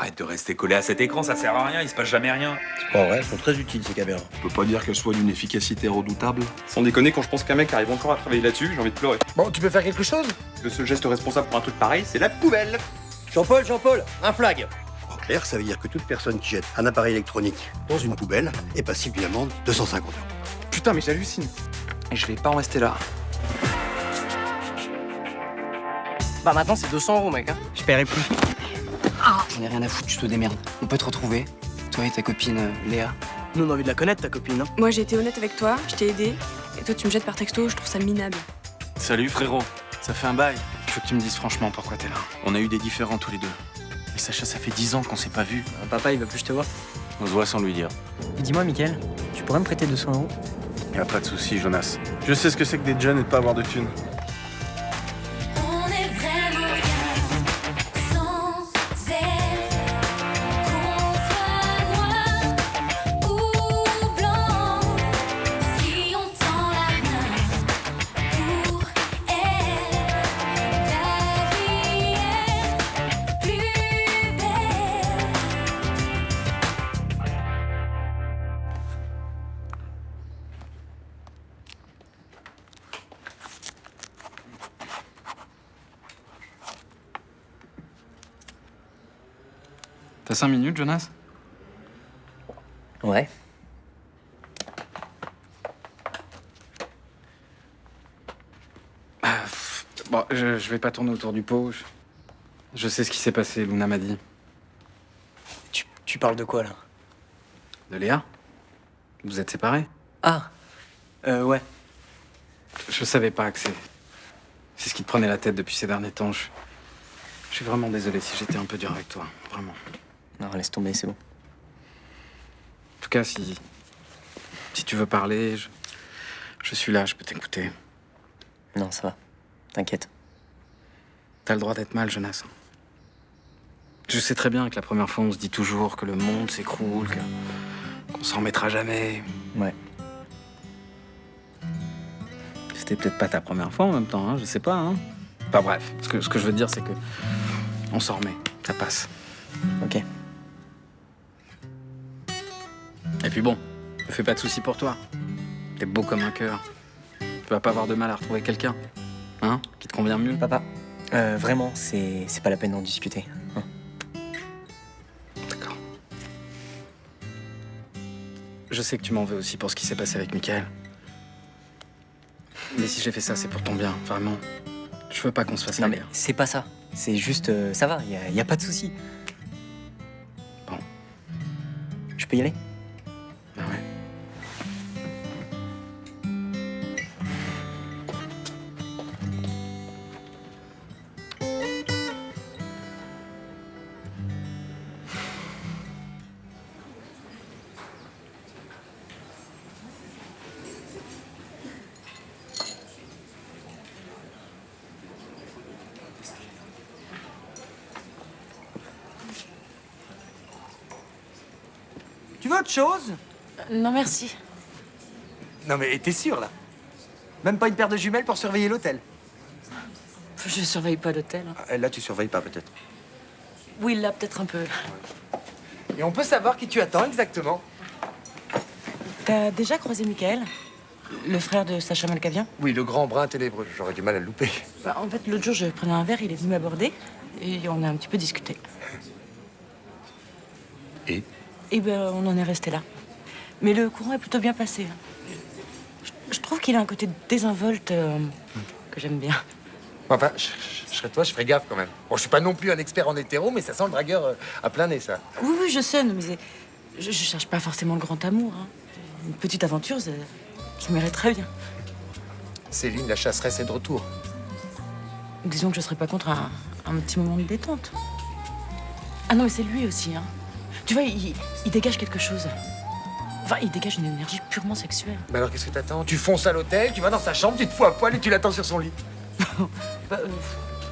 arrête de rester collé à cet écran, ça sert à rien, il se passe jamais rien. C'est pas vrai, elles sont très utiles ces caméras. Je peux pas dire qu'elles soient d'une efficacité redoutable. Sans déconner, quand je pense qu'un mec arrive encore à travailler là-dessus, j'ai envie de pleurer. Bon, tu peux faire quelque chose? Le seul geste responsable pour un truc pareil, c'est la poubelle. Jean-Paul, un flag. En clair, ça veut dire que toute personne qui jette un appareil électronique dans une poubelle est passible d'une amende de 150 €. Putain, mais j'hallucine. Et je vais pas en rester là. Bah maintenant c'est 200 €, mec, hein. Je paierai plus. J'en ai rien à foutre, tu te démerdes. On peut te retrouver, toi et ta copine Léa. Nous on a envie de la connaître, ta copine, hein. Moi j'ai été honnête avec toi, je t'ai aidé. Et toi tu me jettes par texto, je trouve ça minable. Salut frérot, ça fait un bail. Il faut que tu me dises franchement pourquoi t'es là. On a eu des différends tous les deux. Et Sacha, ça fait 10 ans qu'on s'est pas vus. Papa il veut plus te voir. On se voit sans lui dire. Dis-moi, Mickaël, tu pourrais me prêter 200 €? Y a pas de souci, Jonas. Je sais ce que c'est que d'être jeune et de pas avoir de thunes. On est vraiment rien sans elle. Qu'on soit noir ou blanc, si on tend la main pour elle, la vie est plus belle. T'as 5 minutes, Jonas? Ouais. Bon, je vais pas tourner autour du pot. Je sais ce qui s'est passé, Luna m'a dit. Tu parles de quoi, là? De Léa? Vous êtes séparés? Ah. Ouais. Je savais pas que c'est ce qui te prenait la tête depuis ces derniers temps. Je suis vraiment désolé si j'étais un peu dur avec toi. Vraiment. Non, laisse tomber, c'est bon. En tout cas, si tu veux parler, je suis là, je peux t'écouter. Non, ça va. T'inquiète. T'as le droit d'être mal, Jonas. Je sais très bien que la première fois, on se dit toujours que le monde s'écroule, qu'on s'en remettra jamais. Ouais. C'était peut-être pas ta première fois en même temps, hein, je sais pas. Hein. Enfin bref, ce que je veux dire, c'est que on s'en remet, ça passe. Ok. Et puis bon, ne fais pas de soucis pour toi. T'es beau comme un cœur. Tu vas pas avoir de mal à retrouver quelqu'un, hein, qui te convient mieux. Papa, vraiment, c'est pas la peine d'en discuter. Hein. D'accord. Je sais que tu m'en veux aussi pour ce qui s'est passé avec Mickaël. Mais si j'ai fait ça, c'est pour ton bien, vraiment. Je veux pas qu'on se fasse Non la mais guerre. c'est pas ça. C'est juste, ça va, y a pas de souci. Bon. Je peux y aller? Ah ouais. Tu veux autre chose? Non merci. Non mais t'es sûr là? Même pas une paire de jumelles pour surveiller l'hôtel? Je surveille pas l'hôtel. Là tu surveilles pas peut-être. Oui, là peut-être un peu. Et on peut savoir qui tu attends exactement? T'as déjà croisé Mickaël? Le frère de Sacha Malkavian? Oui, le grand brun ténébreux, j'aurais du mal à le louper. Bah, en fait, l'autre jour, je prenais un verre, il est venu m'aborder et on a un petit peu discuté. Et? Et ben, on en est resté là. Mais le courant est plutôt bien passé. Je trouve qu'il a un côté désinvolte que j'aime bien. Enfin, je serais toi, je ferais gaffe quand même. Bon, je suis pas non plus un expert en hétéro, mais ça sent le dragueur à plein nez, ça. Oui, oui, je sais, non, mais je cherche pas forcément le grand amour. Hein. Une petite aventure, ça m'irait très bien. Céline, la chasseresse, est de retour. Disons que je serais pas contre un petit moment de détente. Ah non, mais c'est lui aussi, hein. Tu vois, il dégage quelque chose. Enfin, il dégage une énergie purement sexuelle. Mais alors, qu'est-ce que t'attends? Tu fonces à l'hôtel, tu vas dans sa chambre, tu te fous à poil et tu l'attends sur son lit. Bah,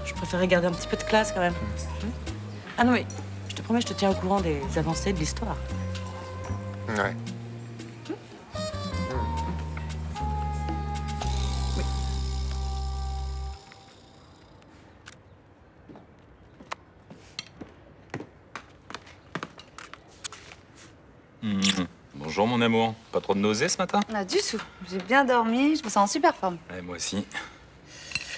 je préférais garder un petit peu de classe, quand même. Ah non, mais je te promets, je te tiens au courant des avancées de l'histoire. Ouais. Bonjour mon amour. Pas trop de nausées ce matin? Ah, du tout. J'ai bien dormi, je me sens en super forme. Ouais, moi aussi.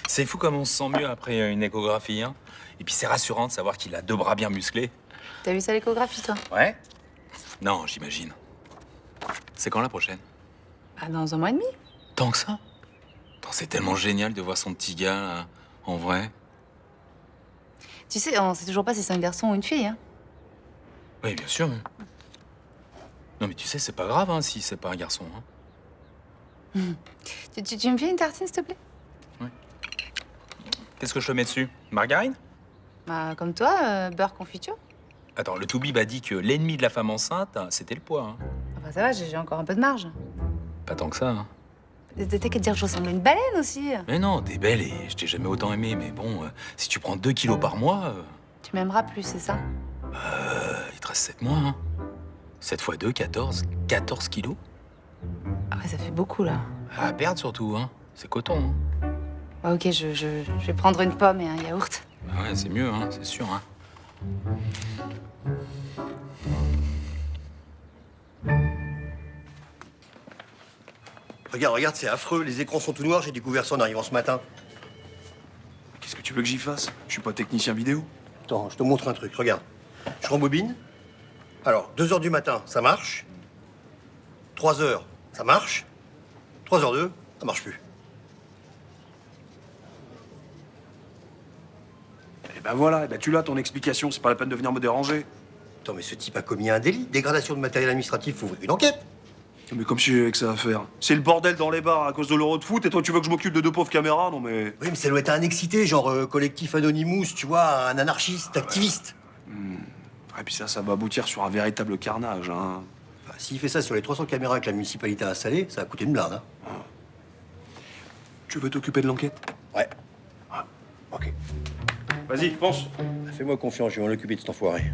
C'est fou comme on se sent mieux après une échographie, hein. Et puis c'est rassurant de savoir qu'il a 2 bras bien musclés. T'as vu ça à l'échographie, toi? Ouais? Non, j'imagine. C'est quand la prochaine? Ah, dans 1 mois et demi. Tant que ça? Attends, c'est tellement génial de voir son petit gars, là, en vrai. Tu sais, on sait toujours pas si c'est un garçon ou une fille, hein. Oui, bien sûr. Non, mais tu sais, c'est pas grave, hein, si c'est pas un garçon, hein. Tu me fais une tartine, s'il te plaît? Qu'est-ce que je te mets dessus? Margarine? Bah, comme toi, beurre confiture. Attends, le toubib a dit que l'ennemi de la femme enceinte, c'était le poids, hein. Enfin, ça va, j'ai encore un peu de marge. Pas tant que ça, hein. T'as qu'à dire que je ressemble à une baleine aussi. Mais non, t'es belle et je t'ai jamais autant aimé. Mais bon, si tu prends 2 kilos par mois, Tu m'aimeras plus, c'est ça? il te reste 7 mois, hein. 7 fois 2, 14. 14 kilos? Ah ouais, ça fait beaucoup, là. À perdre surtout, hein. C'est coton, hein. Ah, ok, je vais prendre une pomme et un yaourt. Bah ouais, c'est mieux, hein, c'est sûr, hein. Regarde, c'est affreux. Les écrans sont tout noirs. J'ai découvert ça en arrivant ce matin. Qu'est-ce que tu veux que j'y fasse? Je suis pas technicien vidéo. Attends, je te montre un truc. Regarde. Je rembobine. Alors, 2 heures du matin, ça marche. 3 heures, ça marche. 3h02, ça marche plus. Et ben voilà, tu l'as ton explication, c'est pas la peine de venir me déranger. Attends, mais ce type a commis un délit. Dégradation de matériel administratif, faut ouvrir une enquête. Mais comme si j'avais que ça à faire. C'est le bordel dans les bars à cause de l'euro de foot et toi tu veux que je m'occupe de 2 pauvres caméras? Non mais... Oui, mais ça doit être un excité, genre collectif Anonymous, tu vois, un anarchiste, activiste. Et puis ça va aboutir sur un véritable carnage, hein. Enfin, s'il fait ça sur les 300 caméras que la municipalité a installées, ça va coûter une blinde, hein. Tu veux t'occuper de l'enquête? Ouais. Ah, ok. Vas-y, pense. Fais-moi confiance, je vais m'en occuper de cet enfoiré.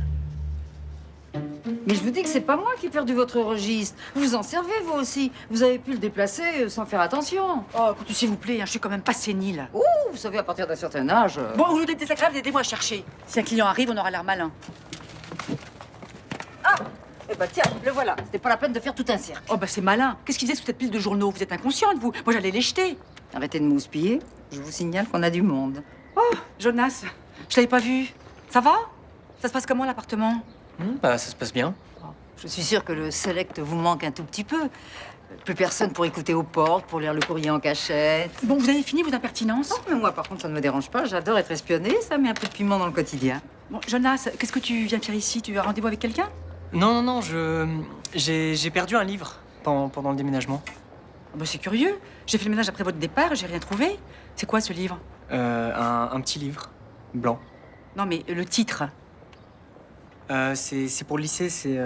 Mais je vous dis que c'est pas moi qui ai perdu votre registre. Vous en servez, vous aussi. Vous avez pu le déplacer sans faire attention. Oh, écoutez, s'il vous plaît, hein, je suis quand même pas sénile. Ouh, vous savez, à partir d'un certain âge... Bon, au lieu d'être désagréable, aidez-moi à chercher. Si un client arrive, on aura l'air malin. Ah, eh ben tiens, le voilà. C'était pas la peine de faire tout un cercle. Oh, bah c'est malin. Qu'est-ce qu'il faisait sous cette pile de journaux? Vous êtes inconsciente, vous. Moi, j'allais les jeter. Arrêtez de mouspiller. Je vous signale qu'on a du monde. Oh, Jonas, je l'avais pas vu. Ça va? Ça se passe comment, l'appartement? Bah, ça se passe bien. Je suis sûre que le select vous manque un tout petit peu. Plus personne pour écouter aux portes, pour lire le courrier en cachette. Bon, vous avez fini vos impertinences? Non, mais moi, par contre, ça ne me dérange pas. J'adore être espionnée. Ça met un peu de piment dans le quotidien. Bon, Jonas, qu'est-ce que tu viens faire ici? Tu as rendez-vous avec quelqu'un? Non, j'ai perdu un livre pendant le déménagement. Oh, bah, c'est curieux. J'ai fait le ménage après votre départ, j'ai rien trouvé. C'est quoi ce livre? Un petit livre, blanc. Non, mais le titre. C'est pour le lycée, c'est...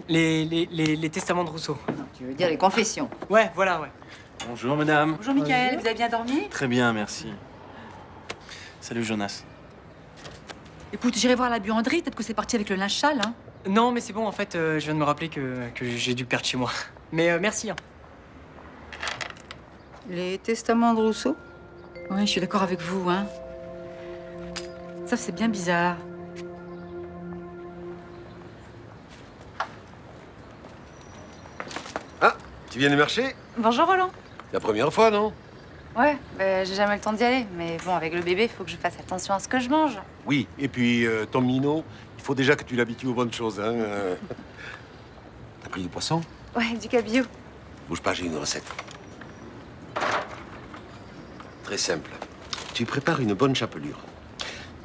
les testaments de Rousseau. Tu veux dire les confessions? Ouais, voilà, ouais. Bonjour, madame. Bonjour, Michael. Vous avez bien dormi? Très bien, merci. Salut, Jonas. Écoute, j'irai voir la buanderie. Peut-être que c'est parti avec le linge sale, hein. Non, mais c'est bon, en fait, je viens de me rappeler que j'ai dû le perdre chez moi. Mais merci, hein. Les testaments de Rousseau? Oui, je suis d'accord avec vous, hein. Ça, c'est bien bizarre. Ah, tu viens du marché? Bonjour, Roland. La première fois, non? Ouais, j'ai jamais le temps d'y aller. Mais bon, avec le bébé, il faut que je fasse attention à ce que je mange. Oui, et puis ton minot, il faut déjà que tu l'habitues aux bonnes choses, hein. T'as pris du poisson? Ouais, du cabillaud. Bouge pas, j'ai une recette. Très simple. Tu prépares une bonne chapelure.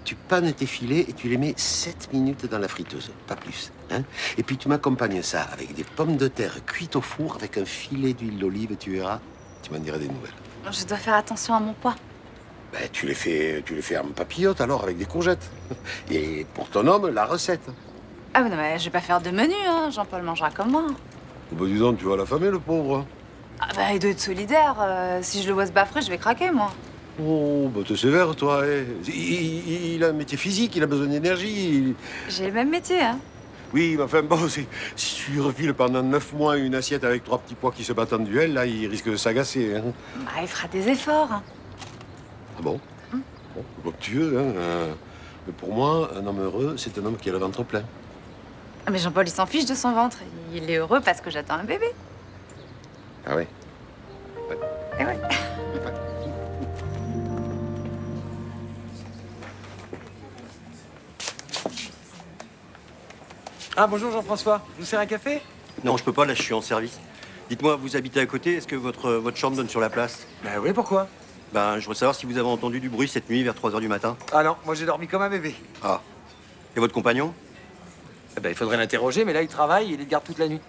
Tu pannes tes filets et tu les mets 7 minutes dans la friteuse, pas plus, hein. Et puis tu m'accompagnes ça avec des pommes de terre cuites au four avec un filet d'huile d'olive, tu verras. Tu m'en diras des nouvelles. Je dois faire attention à mon poids. Ben, tu les fais en papillote alors, avec des courgettes. Et pour ton homme, la recette. Ah oui, non, mais je vais pas faire de menu, hein. Jean-Paul mangera comme moi. Oh, ben, dis donc, tu vas l'affamer, le pauvre. Ah bah, il doit être solidaire. Si je le vois se baffrer, je vais craquer, moi. Oh, bah, t'es sévère, toi. Hein. Il a un métier physique, il a besoin d'énergie. J'ai le même métier, hein. Oui, mais enfin, bon, si tu lui refiles pendant 9 mois une assiette avec 3 petits pois qui se battent en duel, là, il risque de s'agacer. Hein. Bah, il fera des efforts. Hein. Ah bon? Bon, comme tu veux, hein. Mais pour moi, un homme heureux, c'est un homme qui a le ventre plein. Ah, mais Jean-Paul, il s'en fiche de son ventre. Il est heureux parce que j'attends un bébé. Ah ouais. Eh ouais. Ah bonjour Jean-François, je vous sers un café? Non, je peux pas, là, je suis en service. Dites-moi, vous habitez à côté, est-ce que votre chambre donne sur la place? Ben oui, pourquoi? Ben, je voudrais savoir si vous avez entendu du bruit cette nuit vers 3 h du matin. Ah non, moi j'ai dormi comme un bébé. Ah. Et votre compagnon? Eh ben il faudrait l'interroger, mais là il travaille, il est de garde toute la nuit.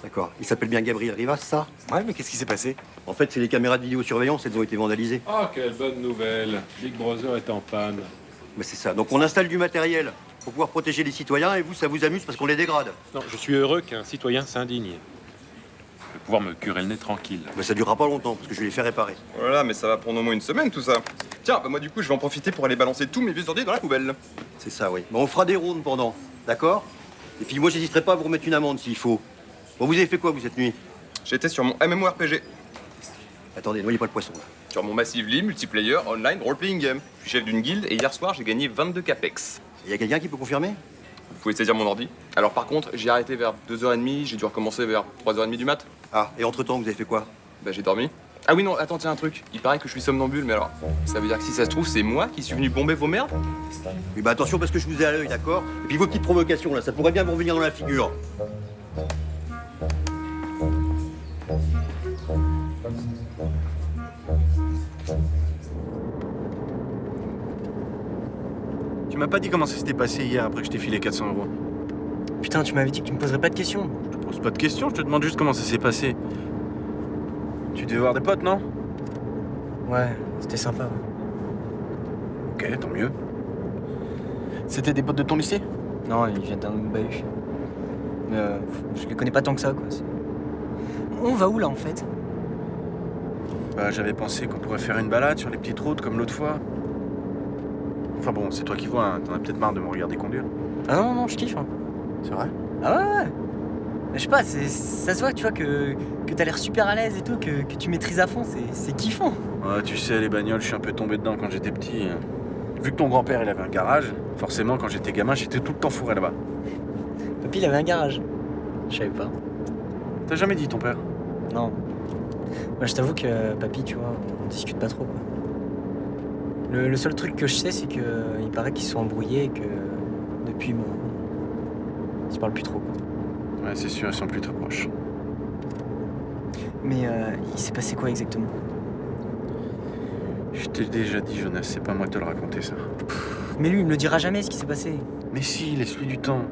D'accord. Il s'appelle bien Gabriel Rivas, c'est ça? Ouais, mais qu'est-ce qui s'est passé? En fait, c'est les caméras de vidéosurveillance, elles ont été vandalisées. Oh, quelle bonne nouvelle. Big Brother est en panne. Ben, c'est ça. Donc on installe du matériel pour pouvoir protéger les citoyens et vous, ça vous amuse parce qu'on les dégrade. Non, je suis heureux qu'un citoyen s'indigne. Je vais pouvoir me curer le nez tranquille. Ben, ça durera pas longtemps parce que je vais les faire réparer. Voilà, mais ça va prendre au moins une semaine tout ça. Tiens, bah moi du coup, je vais en profiter pour aller balancer tous mes vieux ordi dans la poubelle. C'est ça, oui. Ben, on fera des rondes pendant, d'accord? Et puis moi, j'hésiterai pas à vous remettre une amende s'il faut. Bon, vous avez fait quoi, vous, cette nuit? J'étais sur mon MMORPG. Attendez, noyez pas le poisson, là. Sur mon Massively, multiplayer, online, role-playing game. Je suis chef d'une guilde et hier soir, j'ai gagné 22 capex. Il y a quelqu'un qui peut confirmer? Vous pouvez saisir mon ordi. Alors par contre, j'ai arrêté vers 2h30, j'ai dû recommencer vers 3h30 du mat. Ah, et entre-temps, vous avez fait quoi? Bah j'ai dormi. Ah oui non, attends, tiens un truc. Il paraît que je suis somnambule, mais alors, ça veut dire que si ça se trouve, c'est moi qui suis venu bomber vos merdes? Oui, bah attention parce que je vous ai à l'œil, d'accord? Et puis vos petites provocations, là, ça pourrait bien vous revenir dans la figure. Tu m'as pas dit comment ça s'était passé hier après que je t'ai filé 400 €. Putain, tu m'avais dit que tu me poserais pas de questions. Je te pose pas de questions, je te demande juste comment ça s'est passé. Tu devais voir des potes, non? Ouais, c'était sympa. Ok, tant mieux. C'était des potes de ton lycée? Non, ils viennent d'un bahut. Mais je les connais pas tant que ça, quoi. On va où là en fait? Bah, j'avais pensé qu'on pourrait faire une balade sur les petites routes comme l'autre fois. Enfin bon, c'est toi qui vois, hein. T'en as peut-être marre de me regarder conduire. Ah non, non, je kiffe. Hein. C'est vrai? Ah ouais, ouais. Mais je sais pas, ça se voit, tu vois, que t'as l'air super à l'aise et tout, que tu maîtrises à fond, c'est kiffant. Ouais, tu sais, les bagnoles, je suis un peu tombé dedans quand j'étais petit. Vu que ton grand-père, il avait un garage, forcément, quand j'étais gamin, j'étais tout le temps fourré là-bas. Papy, il avait un garage. Je savais pas. T'as jamais dit ton père? Non. Moi, je t'avoue que papy, tu vois, on discute pas trop, quoi. Le seul truc que je sais, c'est qu'il paraît qu'ils sont embrouillés et que depuis, bon, ils se parlent plus trop, quoi. Ouais, c'est sûr, ils sont plus très proches. Mais il s'est passé quoi exactement? Je t'ai déjà dit, Jonas, c'est pas moi de te le raconter, ça. Mais lui, il me le dira jamais, ce qui s'est passé. Mais si, laisse-lui du temps.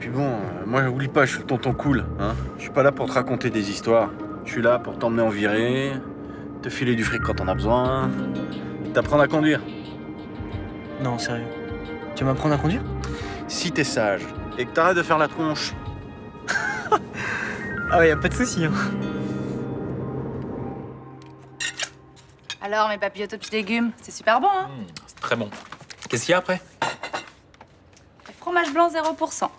Puis bon, moi, oublie pas, je suis le tonton cool, hein. Je suis pas là pour te raconter des histoires. Je suis là pour t'emmener en virée, te filer du fric quand on a besoin, t'apprendre à conduire. Non, sérieux. Tu vas m'apprendre à conduire? Si t'es sage et que t'arrêtes de faire la tronche. Ah ouais, y a pas de souci, hein. Alors, mes papillotes aux petits légumes, c'est super bon, hein? C'est très bon. Qu'est-ce qu'il y a après? Fromage blanc 0%.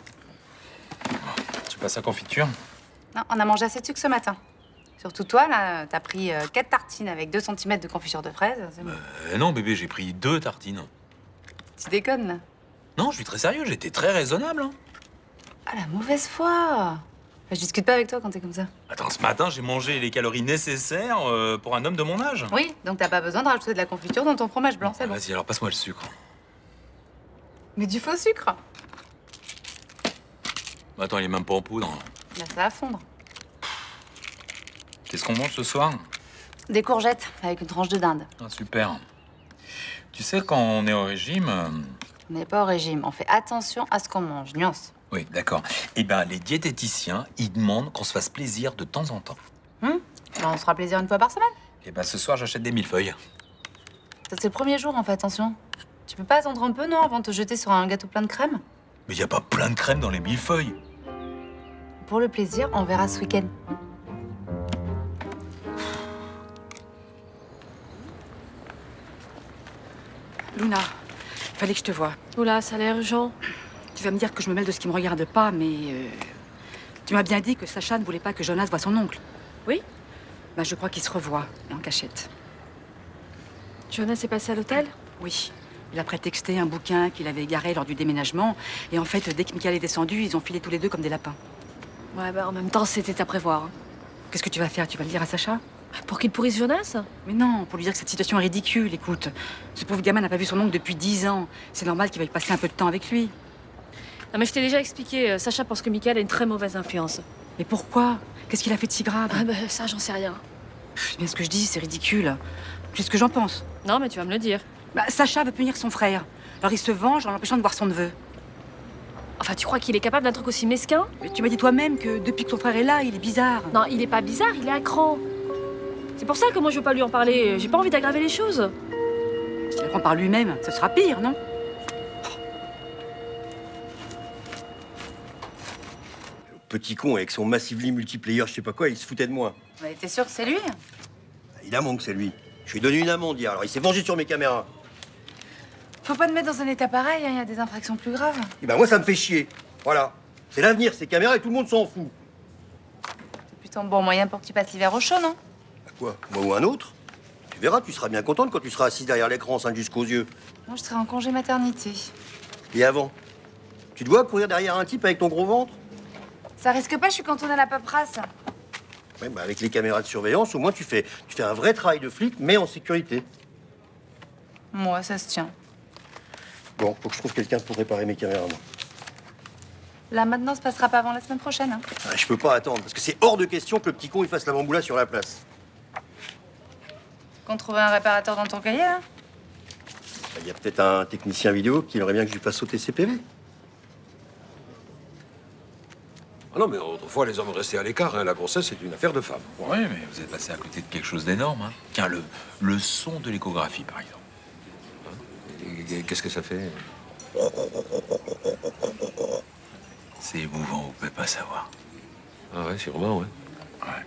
Tu passes à confiture? Non, on a mangé assez de sucre ce matin. Surtout toi, là, t'as pris 4 tartines avec 2 cm de confiture de fraises. C'est bon. Non, bébé, j'ai pris 2 tartines. Tu déconnes, là. Non, je suis très sérieux, j'étais très raisonnable. Hein. Ah, la mauvaise foi! Je discute pas avec toi quand t'es comme ça. Attends, ce matin, j'ai mangé les calories nécessaires pour un homme de mon âge. Oui, donc t'as pas besoin de rajouter de la confiture dans ton fromage blanc, c'est bon. Vas-y, alors passe-moi le sucre. Mais du faux sucre! Attends, il est même pas en poudre. Là, ça va fondre. Qu'est-ce qu'on mange ce soir? Des courgettes avec une tranche de dinde. Ah, super. Tu sais, quand on est au régime... On n'est pas au régime, on fait attention à ce qu'on mange, nuance. Oui, d'accord. Eh ben, les diététiciens, ils demandent qu'on se fasse plaisir de temps en temps. Ben, on se fera plaisir une fois par semaine. Eh ben, ce soir, j'achète des millefeuilles. Ça, c'est le premier jour, on fait attention. Tu peux pas attendre un peu, non, avant de te jeter sur un gâteau plein de crème? Mais y a pas plein de crème dans les millefeuilles. Pour le plaisir, on verra ce week-end. Luna, fallait que je te voie. Oula, ça a l'air urgent. Tu vas me dire que je me mêle de ce qui me regarde pas, mais tu m'as bien dit que Sacha ne voulait pas que Jonas voie son oncle. Oui? Bah, je crois qu'il se revoit, en cachette. Jonas est passé à l'hôtel? Oui, Il a prétexté un bouquin qu'il avait égaré lors du déménagement. Et en fait, dès que Michael est descendu, ils ont filé tous les deux comme des lapins. Ouais, bah en même temps, c'était à prévoir. Hein. Qu'est-ce que tu vas faire? Tu vas le dire à Sacha? Pour qu'il pourrisse Jonas? Mais non, pour lui dire que cette situation est ridicule, écoute. Ce pauvre gamin n'a pas vu son oncle depuis 10 ans. C'est normal qu'il veuille passer un peu de temps avec lui. Non, mais je t'ai déjà expliqué, Sacha pense que Michael a une très mauvaise influence. Mais pourquoi? Qu'est-ce qu'il a fait de si grave? Ah bah ça, j'en sais rien. C'est bien ce que je dis, c'est ridicule. C'est ce que j'en pense. Non, mais tu vas me le dire. Bah, Sacha veut punir son frère. Alors il se venge en l'empêchant de voir son neveu. Enfin, tu crois qu'il est capable d'un truc aussi mesquin? Mais tu m'as dit toi-même que depuis que ton frère est là, il est bizarre. Non, il est pas bizarre, il est à cran. C'est pour ça que moi je veux pas lui en parler. J'ai pas envie d'aggraver les choses. S'il apprend par lui-même, ce sera pire, non? Petit con avec son Massively multiplayer, je sais pas quoi, il se foutait de moi. Mais t'es sûr que c'est lui? Évidemment que c'est lui. Je lui ai donné une amende hier, alors il s'est vengé sur mes caméras. Faut pas te mettre dans un état pareil, il y a des infractions plus graves. Et ben moi ça me fait chier. Voilà. C'est l'avenir, ces caméras et tout le monde s'en fout. C'est plutôt un bon moyen pour que tu passes l'hiver au chaud, non? À quoi? Moi ou un autre? Tu verras, tu seras bien contente quand tu seras assise derrière l'écran, enceinte jusqu'aux yeux. Moi, je serai en congé maternité. Et avant? Tu te vois courir derrière un type avec ton gros ventre? Ça risque pas, je suis cantonnée à la paperasse. Ouais, bah avec les caméras de surveillance, au moins tu fais un vrai travail de flic, mais en sécurité. Moi, ça se tient. Bon, faut que je trouve quelqu'un pour réparer mes caméras, moi. Là, maintenant, se passera pas avant la semaine prochaine. Hein. Ah, je peux pas attendre, parce que c'est hors de question que le petit con il fasse la bamboula sur la place. Qu'on trouve un réparateur dans ton cahier, là? Il y a peut-être un technicien vidéo qui aimerait bien que je lui fasse sauter ses PV. Ah non, mais autrefois, les hommes restaient à l'écart. Hein. La grossesse, c'est une affaire de femme. Oui, mais vous êtes passé à côté de quelque chose d'énorme. Hein. Tiens, le son de l'échographie, par exemple. Et qu'est-ce que ça fait? C'est émouvant, vous pouvez pas savoir. Ah ouais, sûrement, ouais. Ouais.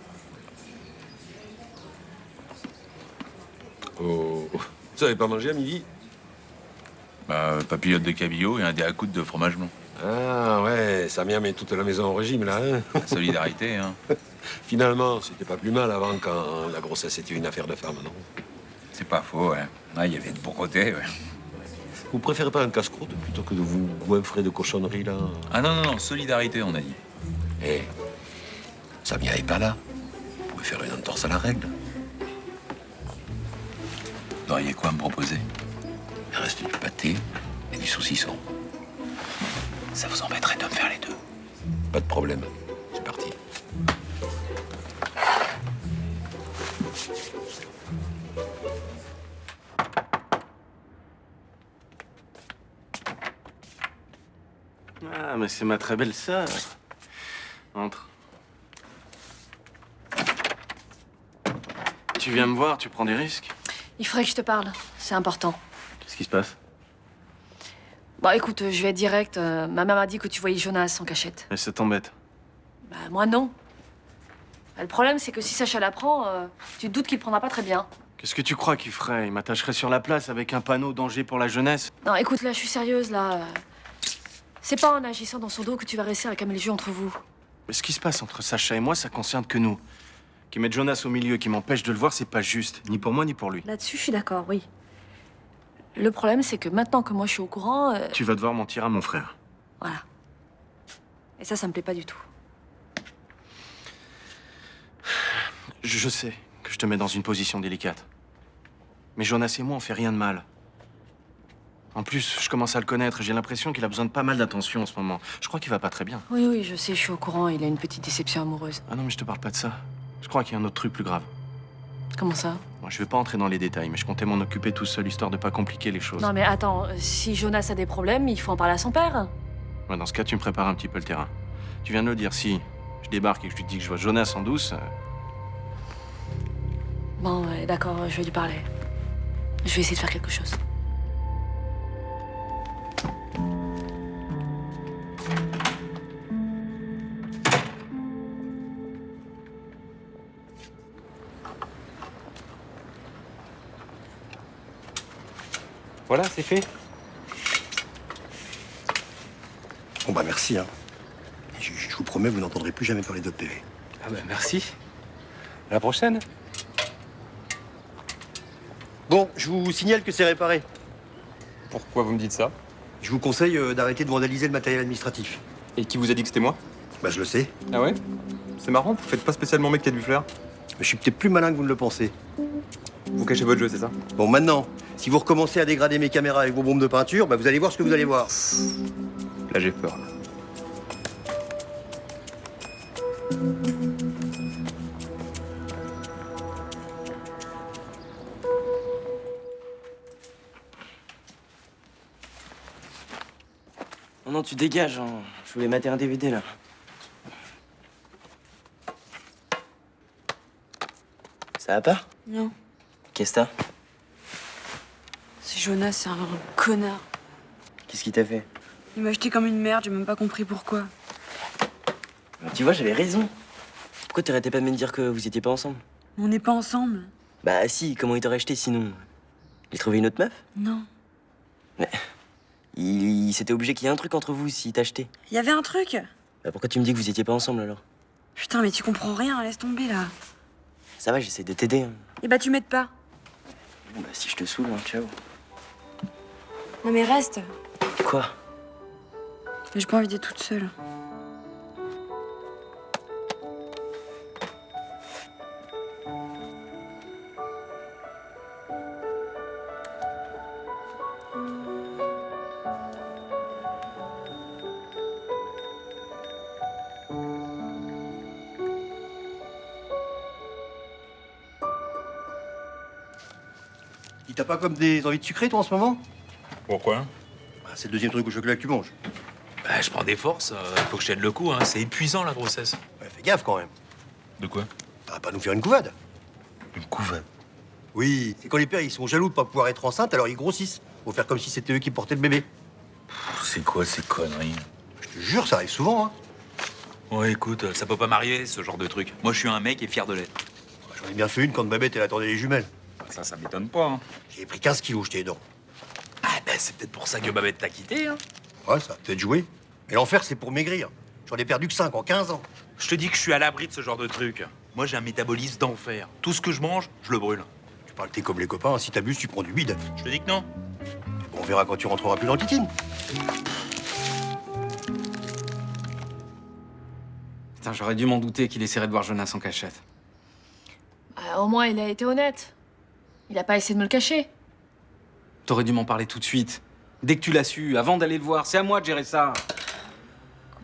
Oh. Vous avez pas mangé à midi? Papillote de cabillaud et un dé à coudre de fromage blanc. Ah ouais, Samia met toute la maison en régime, là. Hein. Solidarité, hein. Finalement, c'était pas plus mal avant quand la grossesse était une affaire de femme, non? C'est pas faux, ouais. Ah, il y avait de bons côtés, ouais. Vous préférez pas un casse-croûte plutôt que de vous goinfrer de cochonneries, là? Ah non, non, non, solidarité, on a dit. Eh, Samia est pas là. Vous pouvez faire une entorse à la règle. Vous auriez quoi à me proposer? Il reste du pâté et du saucisson. Ça vous embêterait de me faire les deux? Pas de problème. C'est parti. Ah, mais c'est ma très belle sœur. Entre. Tu viens me voir, tu prends des risques? Il faudrait que je te parle. C'est important. Qu'est-ce qui se passe? Bon, écoute, je vais être direct. Ma maman m'a dit que tu voyais Jonas en cachette. Mais ça t'embête. Bah, moi, non. Le problème, c'est que si Sacha l'apprend, tu te doutes qu'il prendra pas très bien. Qu'est-ce que tu crois qu'il ferait? Il m'attacherait sur la place avec un panneau danger pour la jeunesse? Non, écoute, là, je suis sérieuse, là. C'est pas en agissant dans son dos que tu vas réussir à calmer le jeu entre vous. Mais ce qui se passe entre Sacha et moi, ça concerne que nous. Qui mettent Jonas au milieu, qui m'empêche de le voir, c'est pas juste. Ni pour moi, ni pour lui. Là-dessus, je suis d'accord, oui. Le problème, c'est que maintenant que moi, je suis au courant... Tu vas devoir mentir à mon frère. Voilà. Et ça me plaît pas du tout. Je sais que je te mets dans une position délicate. Mais Jonas et moi, on fait rien de mal. En plus, je commence à le connaître et j'ai l'impression qu'il a besoin de pas mal d'attention en ce moment. Je crois qu'il va pas très bien. Oui, oui, je sais, je suis au courant. Il a une petite déception amoureuse. Ah non, mais je te parle pas de ça. Je crois qu'il y a un autre truc plus grave. Comment ça? Moi, je vais pas entrer dans les détails, mais je comptais m'en occuper tout seul, histoire de pas compliquer les choses. Non, mais attends, si Jonas a des problèmes, il faut en parler à son père. Ouais, dans ce cas, tu me prépares un petit peu le terrain. Tu viens de le dire, si je débarque et que je lui dis que je vois Jonas en douce... Bon, ouais, d'accord, je vais lui parler. Je vais essayer de faire quelque chose. Voilà, c'est fait. Bon bah merci, hein. Je vous promets, vous n'entendrez plus jamais parler de PV. Ah ben merci. À la prochaine. Bon, je vous signale que c'est réparé. Pourquoi vous me dites ça? Je vous conseille d'arrêter de vandaliser le matériel administratif. Et qui vous a dit que c'était moi? Bah, je le sais. Ah ouais? C'est marrant, vous faites pas spécialement mec qui a du flair. Mais je suis peut-être plus malin que vous ne le pensez. Vous cachez votre jeu, c'est ça? Bon, maintenant, si vous recommencez à dégrader mes caméras avec vos bombes de peinture, bah, vous allez voir ce que vous allez voir. Là, j'ai peur. Non, non, tu dégages. Hein. Je voulais mater un DVD, là. Ça va pas? Non. Qu'est-ce que t'as? C'est Jonas, c'est un connard. Qu'est-ce qu'il t'a fait? Il m'a jeté comme une merde, j'ai même pas compris pourquoi. Tu vois, j'avais raison. Pourquoi t'arrêtais pas de me dire que vous étiez pas ensemble? On n'est pas ensemble. Bah si, comment il t'aurait jeté sinon? Il trouvait une autre meuf? Non. Mais... Il s'était obligé qu'il y ait un truc entre vous s'il t'a acheté. Il y avait un truc. Bah pourquoi tu me dis que vous étiez pas ensemble alors? Putain, mais tu comprends rien, laisse tomber là. Ça va, j'essaie de t'aider. Hein. Eh bah, tu m'aides pas. Bon, bah si je te saoule, hein, ciao. Non, mais reste. Quoi? J'ai pas envie d'être toute seule. Il t'a pas comme des envies de sucré, toi, en ce moment? Pourquoi? Bah, c'est le deuxième truc au chocolat que tu manges. Bah, je prends des forces, faut que je tienne le coup, hein. C'est épuisant la grossesse. Ouais, fais gaffe quand même. De quoi? Ça va pas nous faire une couvade. Une couvade? Oui, c'est quand les pères ils sont jaloux de pas pouvoir être enceintes, alors ils grossissent. Faut faire comme si c'était eux qui portaient le bébé. C'est quoi ces conneries? Je te jure, ça arrive souvent, hein. Ouais, écoute, ça peut pas m'arriver, ce genre de truc. Moi, je suis un mec et fier de l'être. J'en ai bien fait une quand Babette elle attendait les jumelles. Ça m'étonne pas, hein. J'ai pris 15 kilos, je t'ai dedans. Ah, bah, c'est peut-être pour ça que Babette t'a quitté, hein. Ouais, ça a peut-être joué. Mais l'enfer, c'est pour maigrir. J'en ai perdu que 5 en 15 ans. Je te dis que je suis à l'abri de ce genre de truc. Moi, j'ai un métabolisme d'enfer. Tout ce que je mange, je le brûle. Tu parles, t'es comme les copains, si t'abuses, tu prends du bide. Je te dis que non. On verra quand tu rentreras plus dans le titine. Putain, j'aurais dû m'en douter qu'il essaierait de voir Jonas en cachette. Au moins, il a été honnête. Il a pas essayé de me le cacher. T'aurais dû m'en parler tout de suite. Dès que tu l'as su, avant d'aller le voir. C'est à moi de gérer ça.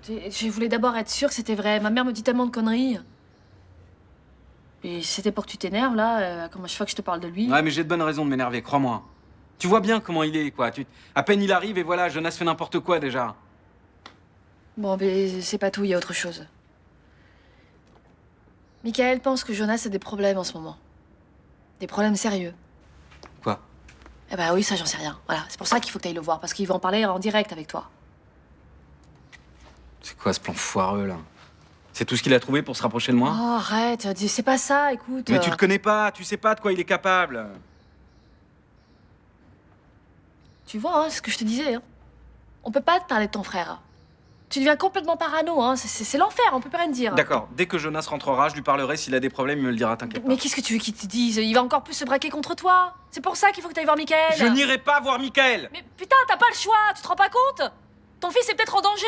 Écoutez, je voulais d'abord être sûre que c'était vrai. Ma mère me dit tellement de conneries. Et c'était pour que tu t'énerves, là, comme à chaque fois que je te parle de lui. Ouais, mais j'ai de bonnes raisons de m'énerver, crois-moi. Tu vois bien comment il est, quoi. À peine il arrive et voilà, Jonas fait n'importe quoi déjà. Bon, mais c'est pas tout, il y a autre chose. Michael pense que Jonas a des problèmes en ce moment. Des problèmes sérieux. Quoi? Eh ben oui, ça, j'en sais rien. Voilà, c'est pour ça qu'il faut que tu ailles le voir, parce qu'il va en parler en direct avec toi. C'est quoi ce plan foireux, là? C'est tout ce qu'il a trouvé pour se rapprocher de moi? Oh, arrête, c'est pas ça, écoute. Mais tu le connais pas, tu sais pas de quoi il est capable. Tu vois, hein, ce que je te disais. Hein. On peut pas te parler de ton frère. Tu deviens complètement parano, hein. C'est l'enfer, on peut plus rien te dire. D'accord, dès que Jonas rentrera, je lui parlerai. S'il a des problèmes, il me le dira, t'inquiète pas. Mais qu'est-ce que tu veux qu'il te dise? Il va encore plus se braquer contre toi. C'est pour ça qu'il faut que tu ailles voir Michael. Je n'irai pas voir Michael. Mais putain, t'as pas le choix, tu te rends pas compte? Ton fils est peut-être en danger.